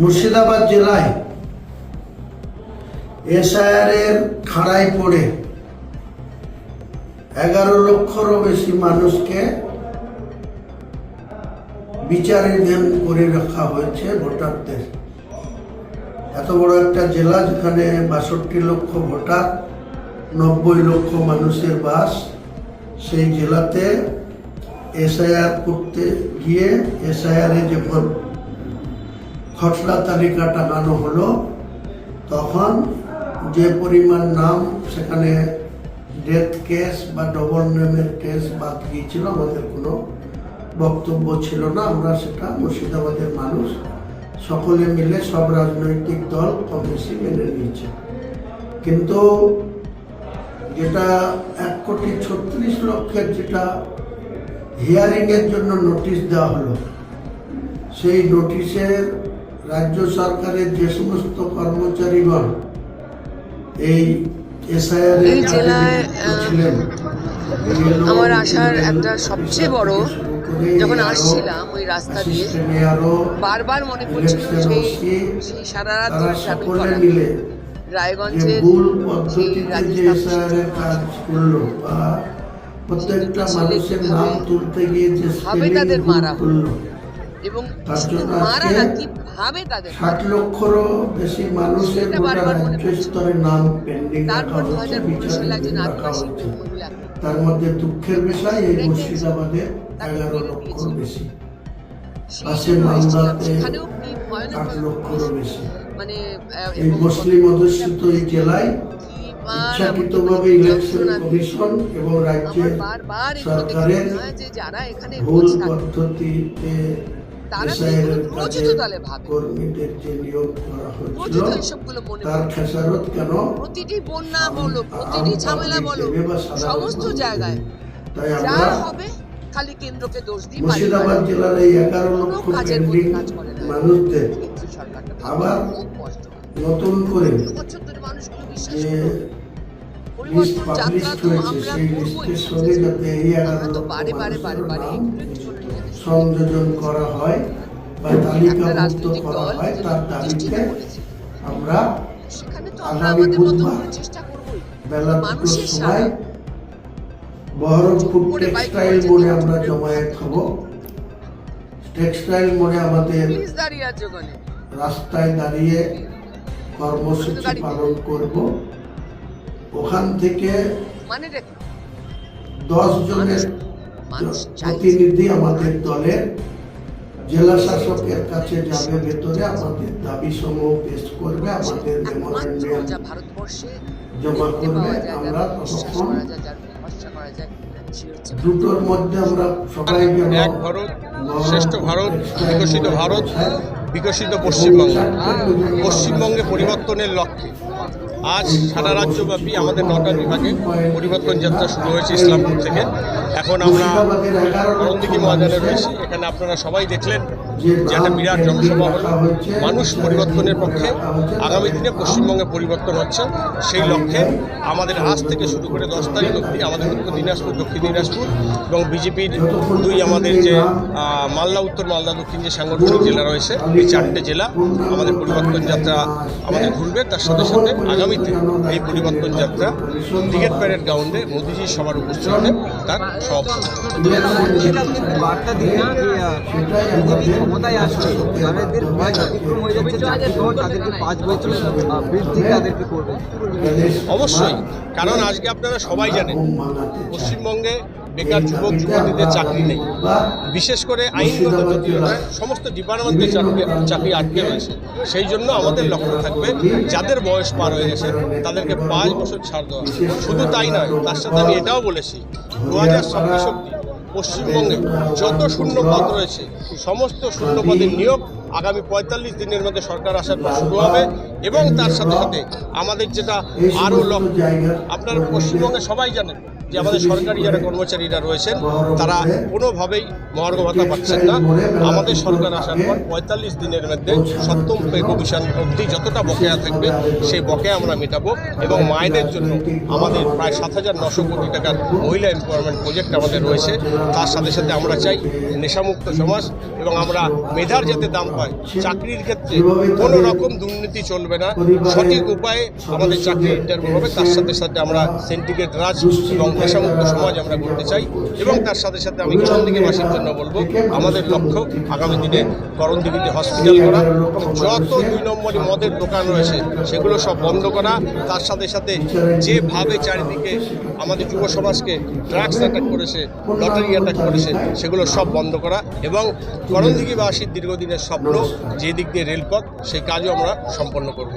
মুর্শিদাবাদ জেলায় এসআইআর খাড়ায় পড়ে 11 লক্ষেরও বেশি মানুষকে বিচারাধীন করে রাখা হয়েছে ভোটারদের। এত বড় একটা জেলা যেখানে 62 লক্ষ ভোটার, 90 লক্ষ মানুষের বাস, সেই জেলাতে এসআইআর করতে গিয়ে এসআইআরে যখন খসড়া তালিকা টাঙানো হলো, তখন যে পরিমাণ নাম সেখানে ডেথ কেস বা ডবল নেমের কেস বাদ গিয়েছিল, আমাদের কোনো বক্তব্য ছিল না। আমরা সেটা মুর্শিদাবাদের মানুষ সকলে মিলে সব রাজনৈতিক দল কম বেশি মেনে নিয়েছে। কিন্তু যেটা 1,36,00,000 যেটা হিয়ারিংয়ের জন্য নোটিশ দেওয়া হলো, সেই নোটিশের রাজ্য সরকারের যে সমস্ত কর্মচারীগণ এই এসআইআর এই জেলায় আমার আসার একটা সবচেয়ে বড়, যখন আসছিলাম ওই রাস্তা দিয়ে বারবার মনে পড়ছিল সেই সারা রাত ধরে ট্রাভেল করা রায়গঞ্জের সেই প্রত্যেকটা মানুষের নাম তুলতে গিয়ে যে ভাবে তাদের মারা হলো, এবং মারা না কিভাবে তাদের 60 লক্ষেরও বেশি মানুষের রাজ্য স্তরে নাম পেন্ডিং রাখা হচ্ছে, বিচারে রাখা হচ্ছে। তার মধ্যে দুঃখের বিষয় এই মুর্শিদাবাদে 11 লক্ষের বেশি, পাশের মালদাতে 8 লক্ষেরও বেশি। মানে এই মুসলিম অধ্যুষিত এই জেলায় ইচ্ছাকৃতভাবে ইলেকশন কমিশন এবং রাজ্যের সরকারের ভুল পদ্ধতিতে কর্মীদের যে নিয়োগ করা হয়েছিল তার খেসারত কেন প্রতিটি বন্যা বলো, প্রতিটি ঝামেলা বলো, সমস্ত জায়গায় তাই যা আমরা হবে খালি কেন্দ্রকে দোষ দিই। মুর্শিদাবাদ জেলার এই 11 লক্ষ পেন্ডিং মানুষদের আবার নতুন করে যে লিস্ট পাবলিশ হয়েছে, সেই লিস্টের সঙ্গে যাতে এই 11 লক্ষ সংযোজন করা হয় বা তালিকাভুক্ত করা হয়, তার দাবিতে আমরা আগামী বুধবার বেলা 2টার সময় বহরমপুর টেক্সটাইল মোড়ে আমরা জমায়েত হব। টেক্সটাইল মোড়ে আমাদের রাস্তায় দাঁড়িয়ে কর্মসূচি পালন করব। ওখান থেকে 10 জনের প্রতিনিধি আমাদের দলের জেলা শাসকের কাছে যাবে, ভেতরে আমাদের দাবি সমূহ পেশ করবে, আমাদের মেমোরেন্ডাম জমা করবে। আমরা তখন 2টোর মধ্যে আমরা সবাই এক ভারত শ্রেষ্ঠ ভারত, বিকশিত ভারত, বিকশিত পশ্চিমবঙ্গ, পশ্চিমবঙ্গে পরিবর্তনের লক্ষ্যে আজ সারা রাজ্যব্যাপী আমাদের 9টা বিভাগে পরিবর্তন যাত্রা শুরু হয়েছে ইসলামপুর থেকে। এখন আমরা করণদিঘি ময়দানে রয়েছি। এখানে আপনারা সবাই দেখলেন যে একটা বিরাট জনসভা হলো। মানুষ পরিবর্তনের পক্ষে, আগামী দিনে পশ্চিমবঙ্গে পরিবর্তন হচ্ছে, সেই লক্ষ্যে আমাদের আজ থেকে শুরু করে 10 তারিখ অবধি আমাদের উত্তর দিনাজপুর, দক্ষিণ দিনাজপুর এবং বিজেপির আমাদের যে মালদা উত্তর, মালদা দক্ষিণ যে সাংগঠনিক জেলা রয়েছে, এই 4টে জেলা আমাদের পরিবর্তন যাত্রা আমাদের ঘুরবে। তার সাথে সাথে আগামীতে এই পরিবর্তন যাত্রা ব্রিগেড প্যারেড গ্রাউন্ডে মোদিজির সভার উপস্থিতিতে তার অবশ্যই, কারণ আজকে আপনারা সবাই জানেন পশ্চিমবঙ্গে বেকার যুবক যুবতীদের চাকরি নেই, বিশেষ করে আইনগত জটিলতায় সমস্ত ডিপার্টমেন্টের চাকরি আটকে রয়েছে। সেই জন্য আমাদের লক্ষ্য থাকবে যাদের বয়স পার হয়ে গেছে তাদেরকে 5 বছর ছাড় দেওয়া। শুধু তাই নয়, তার সাথে আমি এটাও বলেছি 2026 অবধি পশ্চিমবঙ্গে যত শূন্যপদ রয়েছে সমস্ত শূন্যপদের নিয়োগ আগামী 45 দিনের মধ্যে সরকার আসার পর শুরু হবে। এবং তার সাথে সাথে আমাদের যেটা আরও লক্ষ্য, আপনারা পশ্চিমবঙ্গে সবাই জানেন যে আমাদের সরকারি যারা কর্মচারীরা রয়েছেন তারা কোনোভাবেই মহার্ঘ ভাতা পাচ্ছেন না। আমাদের সরকার আসার পর ৪৫ দিনের মধ্যে সপ্তম পে কমিশন অবধি যতটা বকেয়া থাকবে সেই বকেয়া আমরা মেটাবো এবং মায়েদের জন্য আমাদের প্রায় ৭,৯০০ কোটি টাকার মহিলা এমপাওয়ারমেন্ট প্রজেক্ট আমাদের রয়েছে। তার সাথে সাথে আমরা চাই নেশামুক্ত সমাজ এবং আমরা মেধার যাতে দাম পাই, চাকরির ক্ষেত্রে কোনো রকম দুর্নীতি চলবে না, সঠিক উপায়ে আমাদের চাকরি ইন্টারভিউ হবে। তার সাথে সাথে আমরা সিন্ডিকেট রাজ এবং নেশামুক্ত সমাজ আমরা করতে চাই এবং তার সাথে সাথে আমি করণদিঘিবাসীর জন্য বলবো আমাদের লক্ষ্য আগামী দিনে করণদিঘিতে হসপিটাল করা, যত ২ নম্বরই মদের দোকান রয়েছে সেগুলো সব বন্ধ করা। তার সাথে সাথে যেভাবে চারিদিকে আমাদের যুব সমাজকে ড্রাগস অ্যাটাক করেছে, লটারি অ্যাটাক করেছে, সেগুলো সব বন্ধ করা এবং করণদিঘিবাসীর দীর্ঘদিনের স্বপ্ন যে দিক দিয়ে রেলপথ সেই কাজও আমরা সম্পন্ন করব।